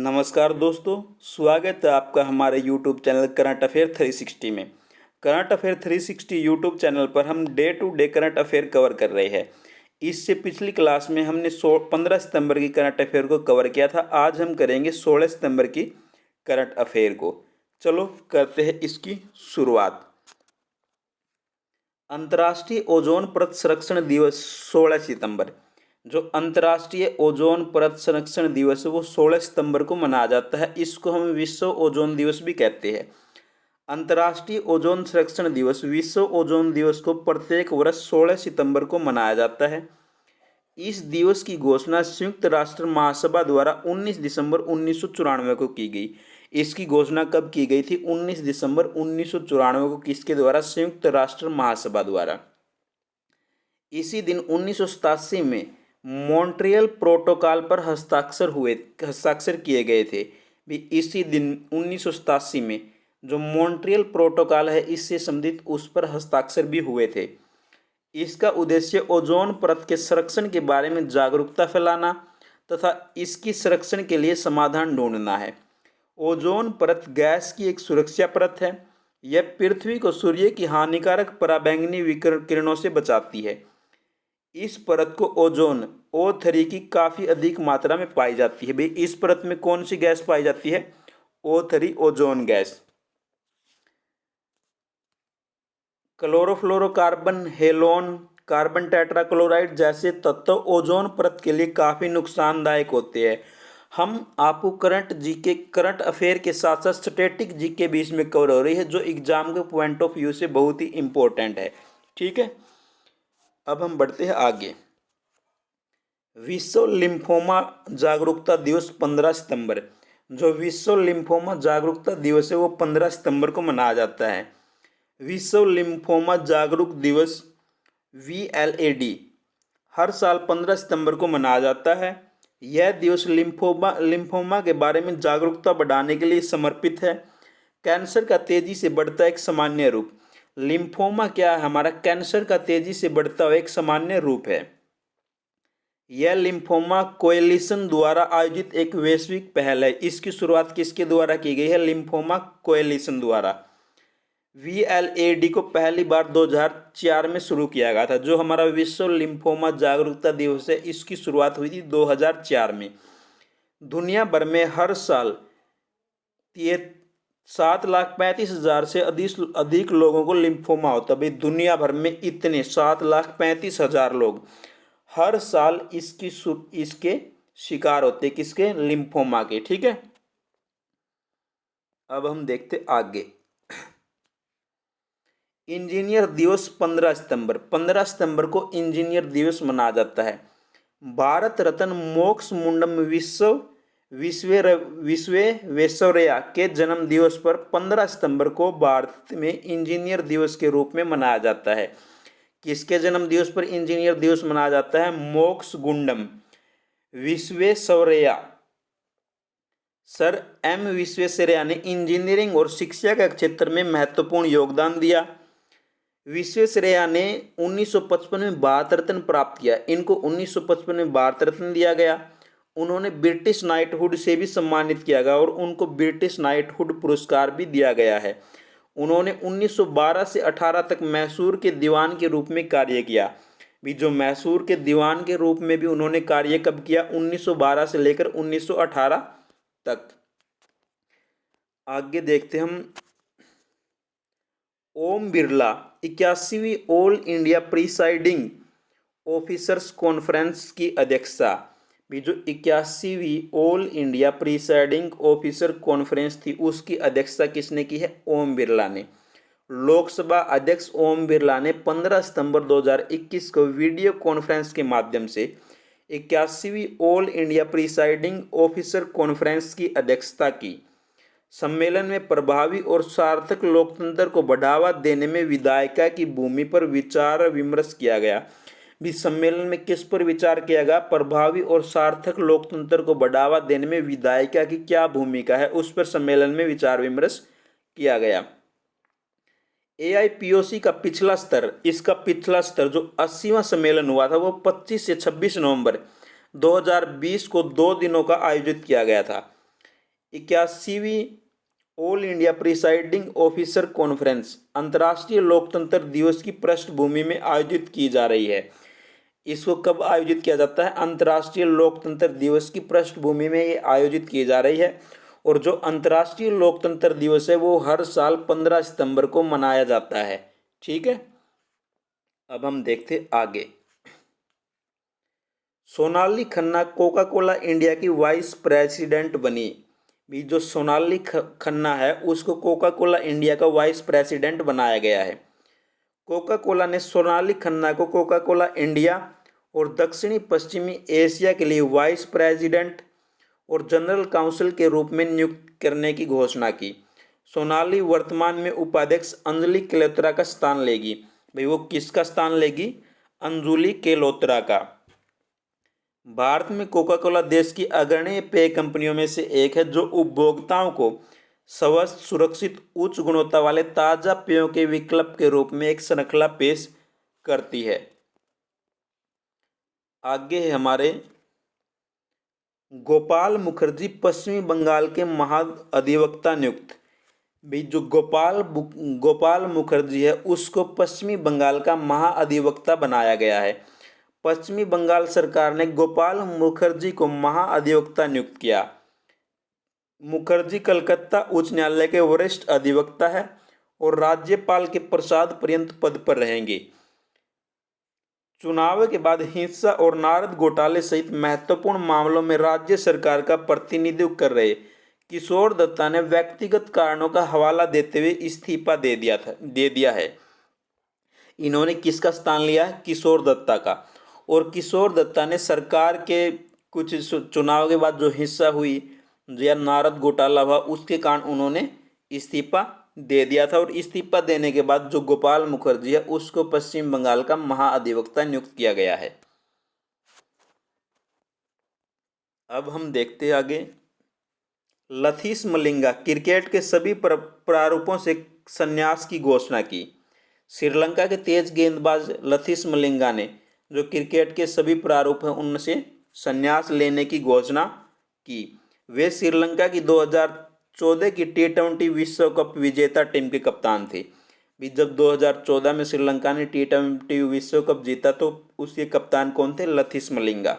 नमस्कार दोस्तों, स्वागत है आपका हमारे YouTube चैनल करंट अफेयर 360 में। करंट अफेयर 360 YouTube चैनल पर हम day to day current affair cover कर रहे हैं। इससे पिछली क्लास में हमने 15 सितंबर की करंट अफेयर को कवर किया था। आज हम करेंगे 16 सितंबर की करंट अफेयर को। चलो करते हैं इसकी शुरुआत। अंतर्राष्ट्रीय ओजोन परत संरक्षण दिवस 16 सितंबर। जो अंतर्राष्ट्रीय ओजोन परत संरक्षण दिवस है वो 16 सितंबर को मनाया जाता है। इसको हम विश्व ओजोन दिवस भी कहते हैं। अंतर्राष्ट्रीय ओजोन संरक्षण दिवस, विश्व ओजोन दिवस को प्रत्येक वर्ष 16 सितंबर को मनाया जाता है। इस दिवस की घोषणा संयुक्त राष्ट्र महासभा द्वारा 19 दिसंबर 1994 को की गई। इसकी घोषणा कब की गई थी? 19 दिसंबर 1994 को किसके द्वारा? संयुक्त राष्ट्र महासभा द्वारा। इसी दिन 1987 में मॉन्ट्रियल प्रोटोकॉल पर हस्ताक्षर किए गए थे। भी इसी दिन 1987 में जो मॉन्ट्रियल प्रोटोकॉल है इससे संबंधित उस पर हस्ताक्षर भी हुए थे। इसका उद्देश्य ओजोन परत के संरक्षण के बारे में जागरूकता फैलाना तथा इसकी संरक्षण के लिए समाधान ढूंढना है। ओजोन परत गैस की एक सुरक्षा परत है। यह पृथ्वी को सूर्य की हानिकारक पराबैंगनी किरणों से बचाती है। इस परत को ओजोन O3 की काफ़ी अधिक मात्रा में पाई जाती है। भाई इस परत में कौन सी गैस पाई जाती है? O3 ozone gas. Chlorofluorocarbon, halon, carbon tetrachloride जैसे तत्व ओजोन परत के लिए काफ़ी नुकसानदायक होते हैं। हम आपको करंट अफेयर के साथ साथ स्टैटिक जी के बीच में कवर हो रही है, जो एग्जाम के पॉइंट ऑफ व्यू से बहुत ही इंपॉर्टेंट है। ठीक है, अब हम बढ़ते हैं आगे। विश्व लिम्फोमा जागरूकता दिवस 15 सितंबर। जो विश्व लिम्फोमा जागरूकता दिवस है वो 15 सितंबर को मनाया जाता है। विश्व लिम्फोमा जागरूक दिवस VLAD हर साल 15 सितंबर को मनाया जाता है। यह दिवस लिम्फोमा के बारे में जागरूकता बढ़ाने के लिए समर्पित है। कैंसर का तेजी से बढ़ता एक सामान्य रूप। लिम्फोमा क्या है? हमारा कैंसर का तेजी से बढ़ता हुआ एक सामान्य रूप है। यह लिम्फोमा कोएलिशन द्वारा आयोजित एक वैश्विक पहल है। इसकी शुरुआत किसके द्वारा की गई है? लिम्फोमा कोएलिशन द्वारा। VLAD को पहली बार 2004 में शुरू किया गया था। जो हमारा विश्व लिम्फोमा जागरूकता दिवस है इसकी शुरुआत हुई थी 2004 में। दुनिया भर में हर साल 7,35,000 से अधिक लोगों को लिम्फोमा होता है। भाई दुनिया भर में इतने 7,35,000 लोग हर साल इसके शिकार होते। किसके? लिम्फोमा के। ठीक है, अब हम देखते आगे। इंजीनियर दिवस 15 सितंबर। 15 सितंबर को इंजीनियर दिवस मनाया जाता है। भारत रत्न मोक्षगुंडम विश्वेश्वरैया के जन्म दिवस पर 15 सितंबर को भारत में इंजीनियर दिवस के रूप में मनाया जाता है। किसके जन्म दिवस पर इंजीनियर दिवस मनाया जाता है? मोक्षगुंडम विश्वेश्वरैया। सर M विश्वेश्वरैया ने इंजीनियरिंग और शिक्षा के क्षेत्र में महत्वपूर्ण योगदान दिया। विश्वेश्वरैया ने 1955 में भारत रत्न प्राप्त किया। इनको 1955 में भारत रत्न दिया गया। उन्होंने ब्रिटिश नाइटहुड से भी सम्मानित किया गया और उनको ब्रिटिश नाइटहुड पुरस्कार भी दिया गया है। उन्होंने 1912 से 18 तक मैसूर के दीवान के रूप में कार्य किया। भी जो मैसूर के दीवान के रूप में भी उन्होंने कार्य कब किया? 1912 से लेकर 1918 तक। आगे देखते हम। ओम बिरला 81वीं all India presiding officers conference की अध्यक्षता। भी जो 81वीं all India presiding officer conference थी उसकी अध्यक्षता किसने की है? ओम बिरला ने। लोकसभा अध्यक्ष ओम बिरला ने 15 सितंबर 2021 को वीडियो कॉन्फ्रेंस के माध्यम से 81वीं all India presiding officer conference की अध्यक्षता की। सम्मेलन में प्रभावी और सार्थक लोकतंत्र को बढ़ावा देने में विधायिका की भूमि पर विचार विमर्श किया गया। भी सम्मेलन में किस पर विचार किया गया? प्रभावी और सार्थक लोकतंत्र को बढ़ावा देने में विधायिका की क्या भूमिका है, उस पर सम्मेलन में विचार विमर्श किया गया। AIPOC का पिछला स्तर, इसका पिछला स्तर जो 80वां सम्मेलन हुआ था वो 25 से 26 नवंबर 2020 को 2 दिनों का आयोजित किया गया था। 81वीं all India presiding officer conference अंतर्राष्ट्रीय लोकतंत्र दिवस की पृष्ठभूमि में आयोजित की जा रही है। इसको कब आयोजित किया जाता है? अंतर्राष्ट्रीय लोकतंत्र दिवस की पृष्ठभूमि में ये आयोजित की जा रही है। और जो अंतर्राष्ट्रीय लोकतंत्र दिवस है वो हर साल 15 सितंबर को मनाया जाता है। ठीक है, अब हम देखते आगे। Sonali Khanna Coca Cola India की वाइस प्रेसिडेंट बनी। भी जो सोनाली खन्ना है उसको कोका कोला इंडिया का वाइस प्रेसिडेंट बनाया गया है। कोका कोला ने सोनाली खन्ना को कोका कोला इंडिया और दक्षिणी पश्चिमी एशिया के लिए वाइस प्रेसिडेंट और जनरल काउंसिल के रूप में नियुक्त करने की घोषणा की। सोनाली वर्तमान में उपाध्यक्ष अंजलि केलोत्रा का स्थान लेगी। भाई वो किसका स्थान लेगी? अंजुली केलोत्रा का। भारत में कोका कोला देश की अग्रणी पेय कंपनियों में से एक है जो उपभोक्ताओं को स्वस्थ, सुरक्षित, उच्च गुणवत्ता वाले ताज़ा पेयों के विकल्प के रूप में एक श्रृंखला पेश करती है। आगे है हमारे गोपाल मुखर्जी पश्चिमी बंगाल के महाअधिवक्ता नियुक्त। भी जो गोपाल मुखर्जी है उसको पश्चिमी बंगाल का महाअधिवक्ता बनाया गया है। पश्चिमी बंगाल सरकार ने गोपाल मुखर्जी को महाअधिवक्ता नियुक्त किया। मुखर्जी कलकत्ता उच्च न्यायालय के वरिष्ठ अधिवक्ता है और राज्यपाल के प्रसाद पर्यंत पद पर रहेंगे। चुनाव के बाद हिंसा और नारद घोटाले सहित महत्वपूर्ण मामलों में राज्य सरकार का प्रतिनिधित्व कर रहे किशोर दत्ता ने व्यक्तिगत कारणों का हवाला देते हुए इस्तीफा दे दिया है। इन्होंने किसका स्थान लिया? किशोर दत्ता का। और किशोर दत्ता ने सरकार के कुछ चुनाव के बाद जो हिंसा हुई या नारद घोटाला हुआ उसके कारण उन्होंने इस्तीफा दे दिया था। और इस्तीफा देने के बाद जो गोपाल मुखर्जी है उसको पश्चिम बंगाल का महाअधिवक्ता नियुक्त किया गया है। अब हम देखते हैं आगे। लथीस मलिंगा क्रिकेट के सभी प्रारूपों से संन्यास की घोषणा की। श्रीलंका के तेज गेंदबाज लथीस मलिंगा ने जो क्रिकेट के सभी प्रारूप हैं उनसे संन्यास लेने की घोषणा की। वे श्रीलंका की 2014 की T20 विश्व कप विजेता टीम के कप्तान थे। भी जब 2014 में श्रीलंका ने T20 विश्व कप जीता तो उसके कप्तान कौन थे? लथीस मलिंगा।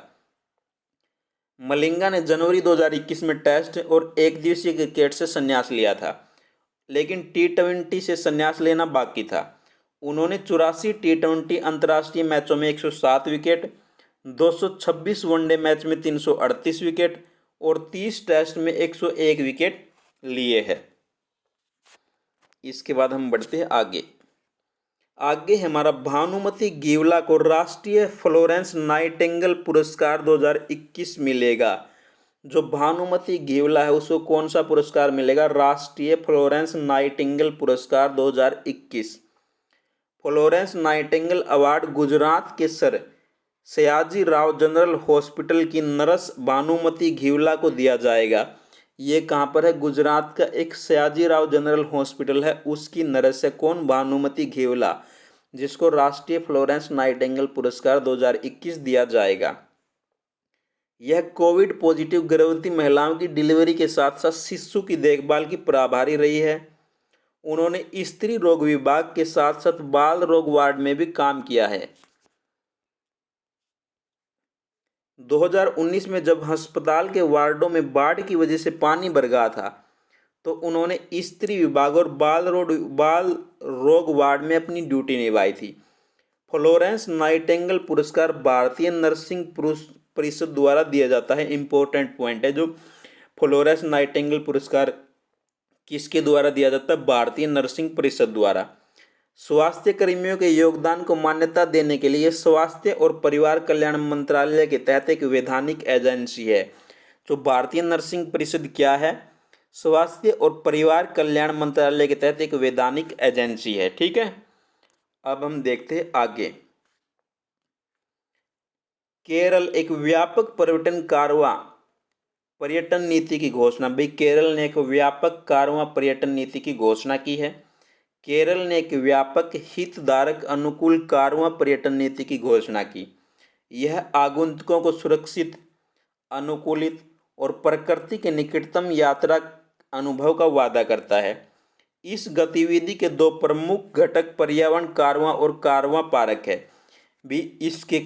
मलिंगा ने जनवरी 2021 में टेस्ट और एक दिवसीय क्रिकेट से संन्यास लिया था, लेकिन T20 से संन्यास लेना बाकी था। उन्होंने 84 T20 अंतर्राष्ट्रीय मैचों में 107 विकेट, 226 वनडे मैच में 338 विकेट और 30 टेस्ट में 101 विकेट लिए हैं। इसके बाद हम बढ़ते हैं आगे हमारा भानुमति गिवला को राष्ट्रीय फ्लोरेंस नाइटिंगेल पुरस्कार 2021 मिलेगा। जो भानुमति गिवला है उसको कौन सा पुरस्कार मिलेगा? राष्ट्रीय फ्लोरेंस नाइटिंगेल पुरस्कार 2021। फ्लोरेंस नाइटिंगेल अवार्ड गुजरात के sir Sayaji Rao general hospital की नर्स भानुमति गिवला को दिया जाएगा। ये कहाँ पर है? गुजरात का एक सयाजी राव जनरल हॉस्पिटल है, उसकी नर्स है कौन? भानुमति गिवला, जिसको राष्ट्रीय फ्लोरेंस नाइटिंगेल पुरस्कार 2021 दिया जाएगा। यह कोविड पॉजिटिव गर्भवती महिलाओं की डिलीवरी के साथ साथ शिशु की देखभाल की प्रभारी रही है। उन्होंने स्त्री रोग विभाग के साथ साथ बाल रोग वार्ड में भी काम किया है। 2019 में जब अस्पताल के वार्डों में बाढ़ की वजह से पानी भर गया था तो उन्होंने स्त्री विभाग और बाल रोग वार्ड में अपनी ड्यूटी निभाई थी। फ्लोरेंस नाइटिंगेल पुरस्कार भारतीय नर्सिंग परिषद द्वारा दिया जाता है। इंपॉर्टेंट पॉइंट है, जो फ्लोरेंस नाइटिंगेल पुरस्कार किसके द्वारा दिया जाता है? भारतीय नर्सिंग परिषद द्वारा। स्वास्थ्य कर्मियों के योगदान को मान्यता देने के लिए स्वास्थ्य और परिवार कल्याण मंत्रालय के तहत एक वैधानिक एजेंसी है। जो भारतीय नर्सिंग परिषद क्या है? स्वास्थ्य और परिवार कल्याण मंत्रालय के तहत एक वैधानिक एजेंसी है। ठीक है, अब हम देखते हैं आगे। केरल एक व्यापक पर्यटन नीति की घोषणा। भाई केरल ने एक व्यापक कारवां पर्यटन नीति की घोषणा की है। केरल ने एक व्यापक हितधारक अनुकूल कारवां पर्यटन नीति की घोषणा की। यह आगंतुकों को सुरक्षित, अनुकूलित और प्रकृति के निकटतम यात्रा अनुभव का वादा करता है। इस गतिविधि के दो प्रमुख घटक पर्यावरण कारवां और कारवां पारक है। भी इसके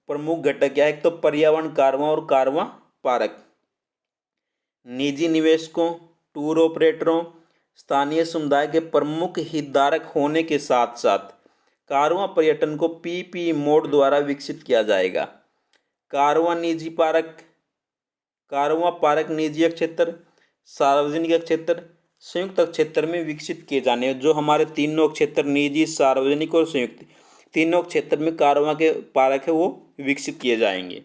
प्रमुख घटक क्या है? एक तो पर्यावरण कारवां और कारवां पारक। निजी निवेशकों, टूर ऑपरेटरों, स्थानीय समुदाय के प्रमुख हितधारक होने के साथ साथ कारवां पर्यटन को पीपी मोड द्वारा विकसित किया जाएगा। कारवां निजी पार्क, कारवां पार्क निजी क्षेत्र, सार्वजनिक क्षेत्र, संयुक्त क्षेत्र में विकसित किए जाने। जो हमारे तीनों क्षेत्र निजी, सार्वजनिक और संयुक्त, तीनों क्षेत्र में कारवां के पार्क है वो विकसित किए जाएंगे।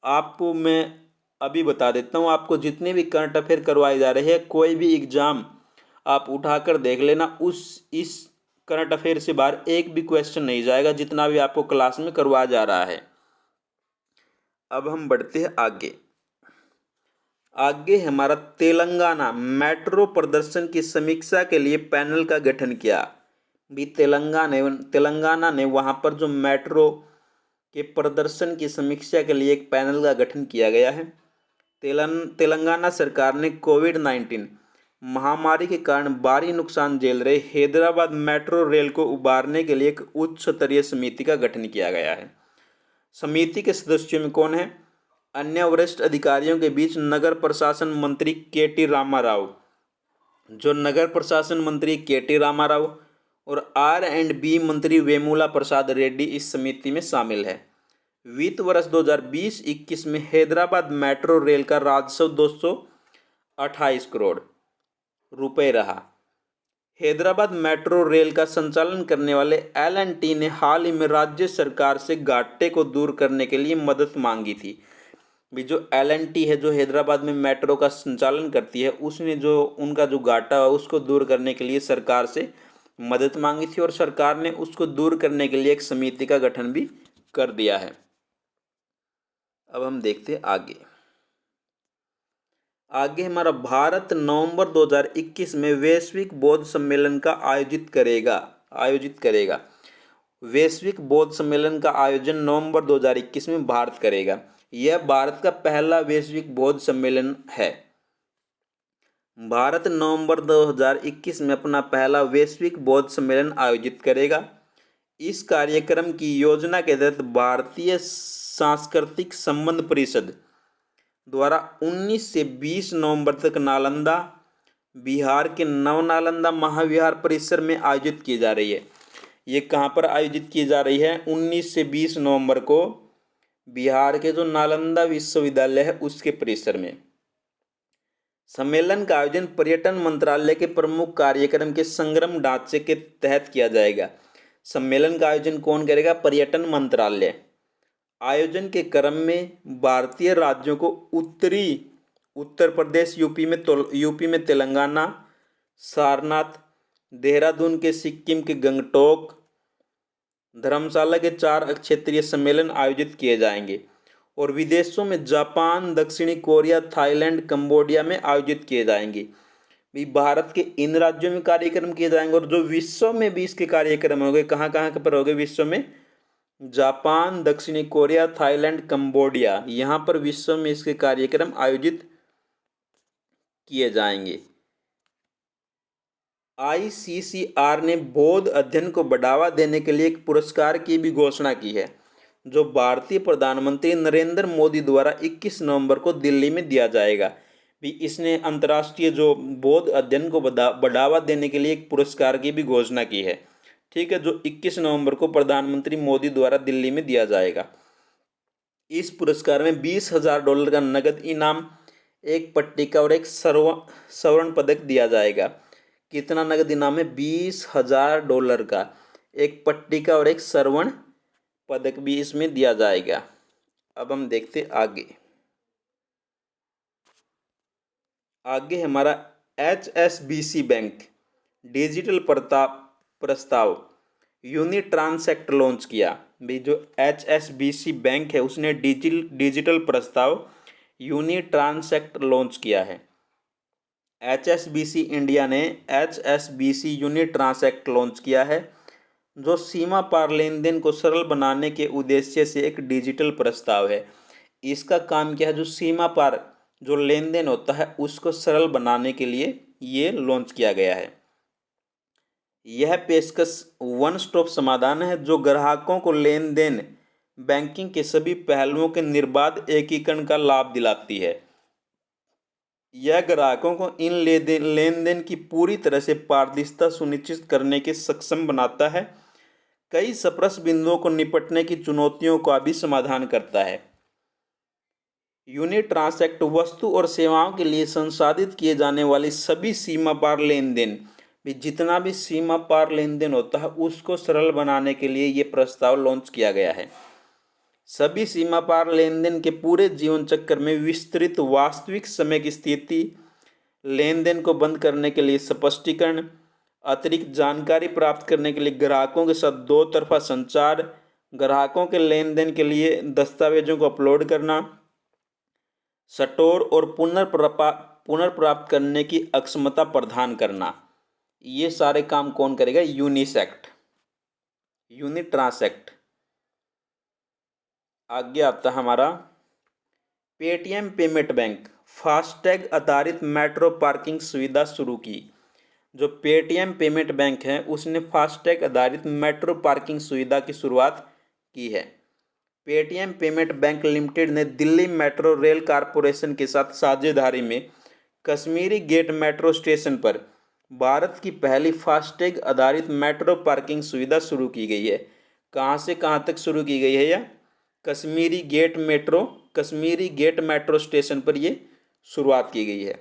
आपको मैं अभी बता देता हूँ, आपको जितने भी करंट अफेयर करवाए जा रहे हैं, कोई भी एग्जाम आप उठाकर देख लेना, इस करंट अफेयर से बाहर एक भी क्वेश्चन नहीं जाएगा, जितना भी आपको क्लास में करवाया जा रहा है। अब हम बढ़ते हैं आगे। आगे हमारा तेलंगाना मेट्रो प्रदर्शन की समीक्षा के लिए पैनल का गठन किया। भी तेलंगाना ने वहां पर जो मेट्रो के प्रदर्शन की समीक्षा के लिए एक पैनल का गठन किया गया है। तेलंगाना सरकार ने कोविड-19 महामारी के कारण भारी नुकसान झेल रहे हैदराबाद मेट्रो रेल को उबारने के लिए एक उच्च स्तरीय समिति का गठन किया गया है। समिति के सदस्यों में कौन है? अन्य वरिष्ठ अधिकारियों के बीच नगर प्रशासन मंत्री के.टी. रामाराव, जो नगर प्रशासन मंत्री के.टी. रामाराव और R&B मंत्री वेमुला प्रसाद रेड्डी इस समिति में शामिल है। वित्त वर्ष 2020-21 में हैदराबाद मेट्रो रेल का राजस्व 228 करोड़ रुपए रहा। हैदराबाद मेट्रो रेल का संचालन करने वाले L&T ने हाल ही में राज्य सरकार से घाटे को दूर करने के लिए मदद मांगी थी। भी जो L&T है, जो हैदराबाद में मेट्रो का संचालन करती है, उसने जो उनका जो घाटा है उसको दूर करने के लिए सरकार से मदद मांगी थी और सरकार ने उसको दूर करने के लिए एक समिति का गठन भी कर दिया है। अब हम देखते हैं आगे हमारा भारत नवंबर 2021 में वैश्विक बौद्ध सम्मेलन का आयोजित करेगा। वैश्विक बौद्ध सम्मेलन का आयोजन नवंबर 2021 में भारत करेगा। यह भारत का पहला वैश्विक बौद्ध सम्मेलन है। भारत नवंबर 2021 में अपना पहला वैश्विक बौद्ध सम्मेलन आयोजित करेगा। इस कार्यक्रम की योजना के तहत भारतीय सांस्कृतिक संबंध परिषद द्वारा 19 से 20 नवंबर तक नालंदा, बिहार के नवनालंदा महाविहार परिसर में आयोजित की जा रही है। ये कहाँ पर आयोजित की जा रही है? 19 से 20 नवंबर को बिहार के जो नालंदा विश्वविद्यालय है उसके परिसर में। सम्मेलन का आयोजन पर्यटन मंत्रालय के प्रमुख कार्यक्रम के संग्रम ढांचे के तहत किया जाएगा। सम्मेलन का आयोजन कौन करेगा? पर्यटन मंत्रालय। आयोजन के क्रम में भारतीय राज्यों को उत्तर प्रदेश, यूपी में तेलंगाना, सारनाथ, देहरादून के सिक्किम के गंगटोक, धर्मशाला के 4 क्षेत्रीय सम्मेलन आयोजित किए जाएंगे और विदेशों में जापान, दक्षिणी कोरिया, थाईलैंड, कंबोडिया में आयोजित किए जाएंगे। भी भारत के इन राज्यों में कार्यक्रम किए जाएंगे और जो विश्व में भी इसके कार्यक्रम होंगे, कहाँ कहाँ पर होंगे विश्व में? जापान, दक्षिणी कोरिया, थाईलैंड, कंबोडिया, यहाँ पर विश्व में इसके कार्यक्रम आयोजित किए जाएंगे। ICCR ने बौद्ध अध्ययन को बढ़ावा देने के लिए एक पुरस्कार की भी घोषणा की है, जो भारतीय प्रधानमंत्री नरेंद्र मोदी द्वारा 21 नवंबर को दिल्ली में दिया जाएगा। भी इसने अंतर्राष्ट्रीय जो बौद्ध अध्ययन को बढ़ावा देने के लिए एक पुरस्कार की भी घोषणा की है। ठीक है, जो 21 नवंबर को प्रधानमंत्री मोदी द्वारा दिल्ली में दिया जाएगा। इस पुरस्कार में $20,000 का नगद इनाम, एक पट्टिका और एक स्वर्ण पदक दिया जाएगा। कितना नगद इनाम है? $20,000 का, एक पट्टिका और एक स्वर्ण पदक भी इसमें दिया जाएगा। अब हम देखते आगे हमारा HSBC बैंक डिजिटल प्रस्ताव यूनिट्रांसेक्ट लॉन्च किया। भी जो HSBC बैंक है उसने डिजिटल प्रस्ताव यूनिट्रांसेक्ट लॉन्च किया है। HSBC इंडिया ने HSBC यूनिट्रांसेक्ट लॉन्च किया है, जो सीमा पार लेन देन को सरल बनाने के उद्देश्य से एक डिजिटल प्रस्ताव है। इसका काम क्या है? जो सीमा पार जो लेन देन होता है उसको सरल बनाने के लिए ये लॉन्च किया गया है। यह पेशकश वन स्टॉप समाधान है जो ग्राहकों को लेन देन बैंकिंग के सभी पहलुओं के निर्बाध एकीकरण का लाभ दिलाती है। यह ग्राहकों को इन लेन देन की पूरी तरह से पारदर्शिता सुनिश्चित करने के सक्षम बनाता है। कई स्पर्श बिंदुओं को निपटने की चुनौतियों का भी समाधान करता है। यूनिट ट्रांसैक्ट वस्तु और सेवाओं के लिए संसाधित किए जाने वाली सभी सीमा पार लेन देन भी जितना भी सीमा पार लेन देन होता है उसको सरल बनाने के लिए ये प्रस्ताव लॉन्च किया गया है। सभी सीमा पार लेन देन के पूरे जीवन चक्र में विस्तृत वास्तविक समय की स्थिति, लेन देन को बंद करने के लिए स्पष्टीकरण, अतिरिक्त जानकारी प्राप्त करने के लिए ग्राहकों के साथ दो तरफा संचार, ग्राहकों के लेन देन के लिए दस्तावेजों को अपलोड करना, स्टोर और पुनर्प्राप्त करने की अक्षमता प्रदान करना। ये सारे काम कौन करेगा? यूनिसेक्ट, यूनिट ट्रांसैक्ट। आगे आता है हमारा पेटीएम पेमेंट बैंक फास्टैग आधारित मेट्रो पार्किंग सुविधा शुरू की। जो पेटीएम पेमेंट बैंक है उसने फास्टैग आधारित मेट्रो पार्किंग सुविधा की शुरुआत की है। पेटीएम पेमेंट बैंक लिमिटेड ने दिल्ली मेट्रो रेल कॉरपोरेशन के साथ साझेदारी में कश्मीरी गेट मेट्रो स्टेशन पर भारत की पहली फास्टैग आधारित मेट्रो पार्किंग सुविधा शुरू की गई है। कहाँ से कहाँ तक शुरू की गई है? यह कश्मीरी गेट मेट्रो स्टेशन पर ये शुरुआत की गई है।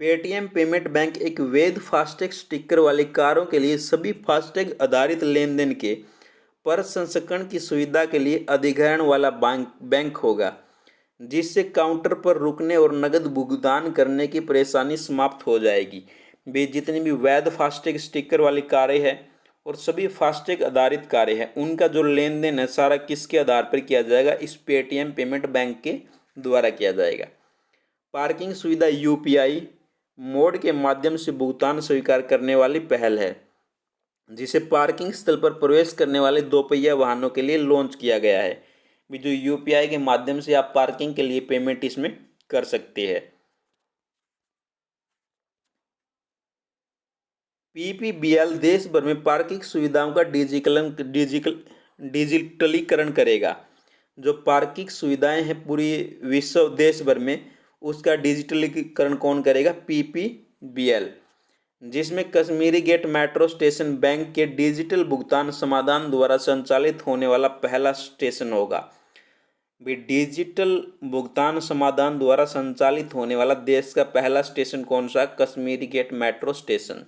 पेटीएम पेमेंट बैंक एक वैध फास्टैग स्टिकर वाली कारों के लिए सभी फास्टैग आधारित लेन देन के प्रसंस्करण की सुविधा के लिए अधिग्रहण वाला बैंक होगा, जिससे काउंटर पर रुकने और नकद भुगतान करने की परेशानी समाप्त हो जाएगी। वे जितनी भी वैध फास्टैग स्टिकर वाली कारें हैं और सभी फास्टैग आधारित कारें हैं उनका जो लेन देन है सारा किसके आधार पर किया जाएगा? इस पेटीएम पेमेंट बैंक के द्वारा किया जाएगा। पार्किंग सुविधा यूपीआई मोड के माध्यम से भुगतान स्वीकार करने वाली पहल है, जिसे पार्किंग स्थल पर प्रवेश करने वाले दोपहिया वाहनों के लिए लॉन्च किया गया है। भी जो यूपीआई के माध्यम से आप पार्किंग के लिए पेमेंट इसमें कर सकते हैं। पीपीबीएल देश भर में पार्किंग सुविधाओं का डिजिटलीकरण करेगा। जो पार्किंग सुविधाएं हैं पूरी विश्व देश भर में उसका डिजिटलीकरण कौन करेगा? पीपीबीएल, जिसमें Kashmiri Gate metro station bank के डिजिटल भुगतान समाधान द्वारा संचालित होने वाला पहला स्टेशन होगा। भी डिजिटल भुगतान समाधान द्वारा संचालित होने वाला देश का पहला स्टेशन कौन सा? Kashmiri Gate metro station.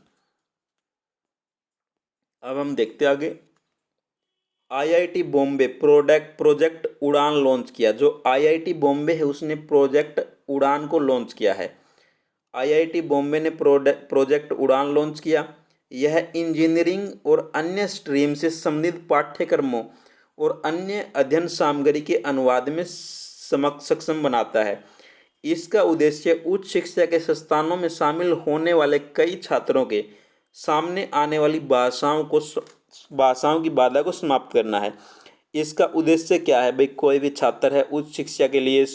अब हम देखते आगे। IIT Bombay project Udaan launch किया। जो आईआईटी बॉम्बे है उसने प्रोजेक्ट उड़ान को लॉन्च किया है। आईआईटी बॉम्बे ने प्रोजेक्ट उड़ान लॉन्च किया। यह इंजीनियरिंग और अन्य स्ट्रीम से संबंधित पाठ्यक्रमों और अन्य अध्ययन सामग्री के अनुवाद में सक्षम बनाता है। इसका उद्देश्य उच्च शिक्षा के संस्थानों में शामिल होने वाले कई छात्रों के सामने आने वाली भाषाओं की बाधा को समाप्त करना है। इसका उद्देश्य क्या है भाई? कोई भी छात्र है उच्च शिक्षा के लिए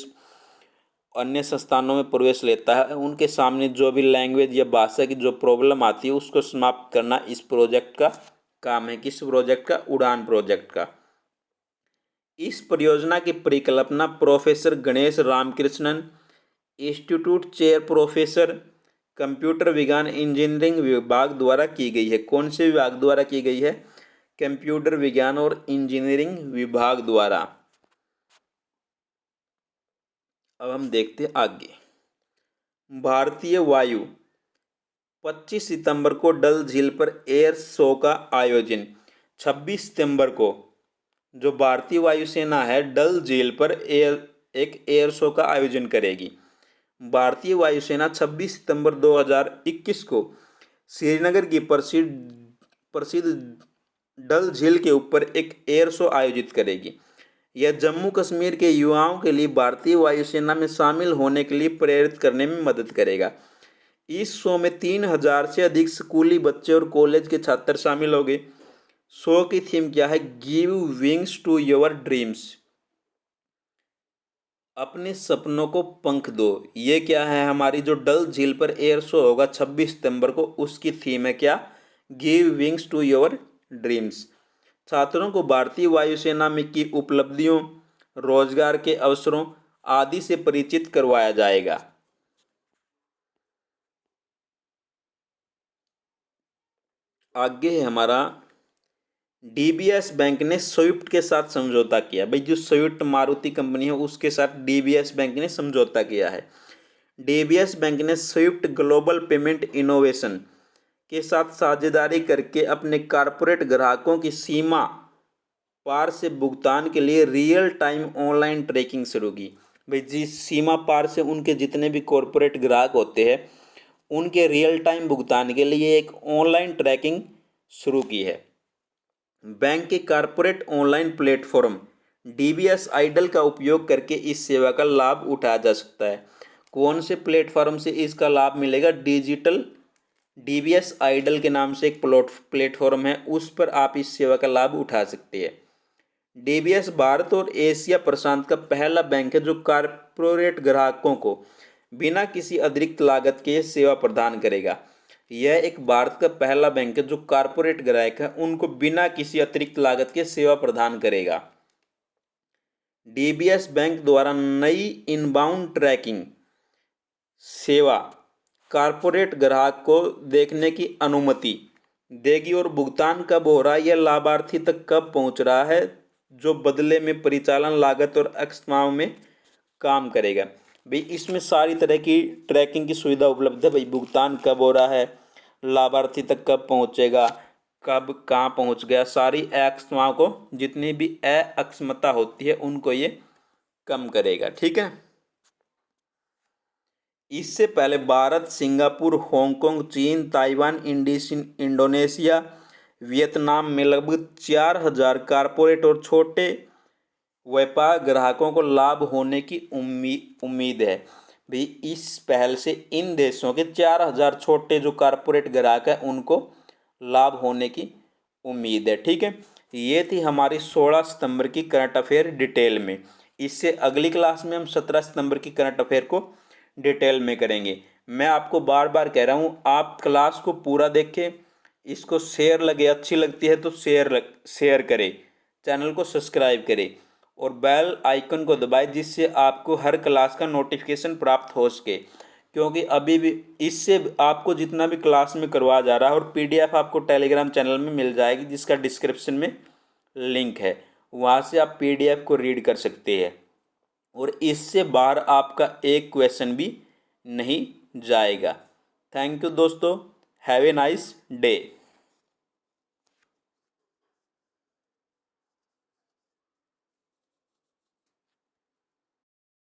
अन्य संस्थानों में प्रवेश लेता है, उनके सामने जो भी लैंग्वेज या भाषा की जो प्रॉब्लम आती है उसको समाप्त करना इस प्रोजेक्ट का काम है। किस प्रोजेक्ट का? उड़ान प्रोजेक्ट का। इस परियोजना की परिकल्पना professor Ganesh Ramakrishnan, institute chair professor, computer विज्ञान इंजीनियरिंग विभाग द्वारा की गई है। कौन से विभाग द्वारा की गई है? कंप्यूटर विज्ञान और इंजीनियरिंग विभाग द्वारा। अब हम देखते हैं आगे। भारतीय वायु 25 सितंबर को डल झील पर एयर शो का आयोजन। 26 सितंबर को जो भारतीय वायुसेना है डल झील पर एक एयर शो का आयोजन करेगी। भारतीय वायुसेना 26 सितंबर 2021 को श्रीनगर की प्रसिद्ध डल झील के ऊपर एक एयर शो आयोजित करेगी। यह जम्मू कश्मीर के युवाओं के लिए भारतीय वायुसेना में शामिल होने के लिए प्रेरित करने में मदद करेगा। इस शो में 3000 से अधिक स्कूली बच्चे और कॉलेज के छात्र शामिल होंगे। शो की थीम क्या है? Give wings to your dreams. अपने सपनों को पंख दो, ये क्या है? हमारी जो डल झील पर एयर शो होगा 26 सितंबर को, उसकी थीम है क्या? Give wings to your dreams. छात्रों को भारतीय वायुसेना में की उपलब्धियों, रोजगार के अवसरों आदि से परिचित करवाया जाएगा। आगे है हमारा, डीबीएस बैंक ने स्विफ्ट के साथ समझौता किया। भाई जो स्विफ्ट मारुति कंपनी है उसके साथ डीबीएस बैंक ने समझौता किया है। डीबीएस बैंक ने स्विफ्ट ग्लोबल पेमेंट इनोवेशन के साथ साझेदारी करके अपने कॉरपोरेट ग्राहकों की सीमा पार से भुगतान के लिए रियल टाइम ऑनलाइन ट्रैकिंग शुरू की। भाई जिस सीमा पार से उनके जितने भी कॉरपोरेट ग्राहक होते हैं उनके रियल टाइम भुगतान के लिए एक ऑनलाइन ट्रैकिंग शुरू की है। बैंक के corporate online platform DBS IDEAL का उपयोग करके इस सेवा का लाभ उठाया जा सकता है। कौन से प्लेटफॉर्म से इसका लाभ मिलेगा? डिजिटल डीबीएस आइडल के नाम से एक प्लेटफॉर्म है, उस पर आप इस सेवा का लाभ उठा सकते हैं। डीबीएस भारत और एशिया प्रशांत का पहला बैंक है जो कॉरपोरेट ग्राहकों को बिना किसी अतिरिक्त लागत के सेवा प्रदान करेगा। यह एक भारत का पहला बैंक है जो कॉरपोरेट ग्राहक है उनको बिना किसी अतिरिक्त लागत के सेवा प्रदान करेगा। डीबीएस बैंक द्वारा नई इनबाउंड ट्रैकिंग सेवा कॉरपोरेट ग्राहक को देखने की अनुमति देगी और भुगतान कब हो रहा है या लाभार्थी तक कब पहुंच रहा है, जो बदले में परिचालन लागत और अक्षमताओं में काम करेगा। भाई इसमें सारी तरह की ट्रैकिंग की सुविधा उपलब्ध है। भाई भुगतान कब हो रहा है, लाभार्थी तक कब पहुंचेगा, कब कहाँ पहुंच गया, सारी अक्षमताओं को, जितनी भी अक्षमता होती है उनको ये कम करेगा। ठीक है। इससे पहले भारत, सिंगापुर, हांगकांग, चीन, ताइवान, इंडोनेशिया, वियतनाम में लगभग 4,000 कॉरपोरेट और छोटे व्यापार ग्राहकों को लाभ होने की उम्मीद है। भी इस पहल से इन देशों के 4,000 छोटे जो कॉरपोरेट ग्राहक हैं उनको लाभ होने की उम्मीद है। ठीक है। ये थी हमारी 16 सितंबर की करंट अफेयर डिटेल में। इससे अगली क्लास में हम 17 सितंबर की करंट अफेयर को डिटेल में करेंगे। मैं आपको बार बार कह रहा हूँ आप क्लास को पूरा देखें, इसको शेयर लगे, अच्छी लगती है तो शेयर करें, चैनल को सब्सक्राइब करें और बेल आइकन को दबाएं जिससे आपको हर क्लास का नोटिफिकेशन प्राप्त हो सके। क्योंकि अभी भी इससे आपको जितना भी क्लास में करवाया जा रहा है, और पीडीएफ आपको टेलीग्राम चैनल में मिल जाएगी जिसका डिस्क्रिप्शन में लिंक है, वहाँ से आप पीडीएफ को रीड कर सकते हैं और इससे बाहर आपका एक क्वेश्चन भी नहीं जाएगा। थैंक यू दोस्तों, हैव ए नाइस डे।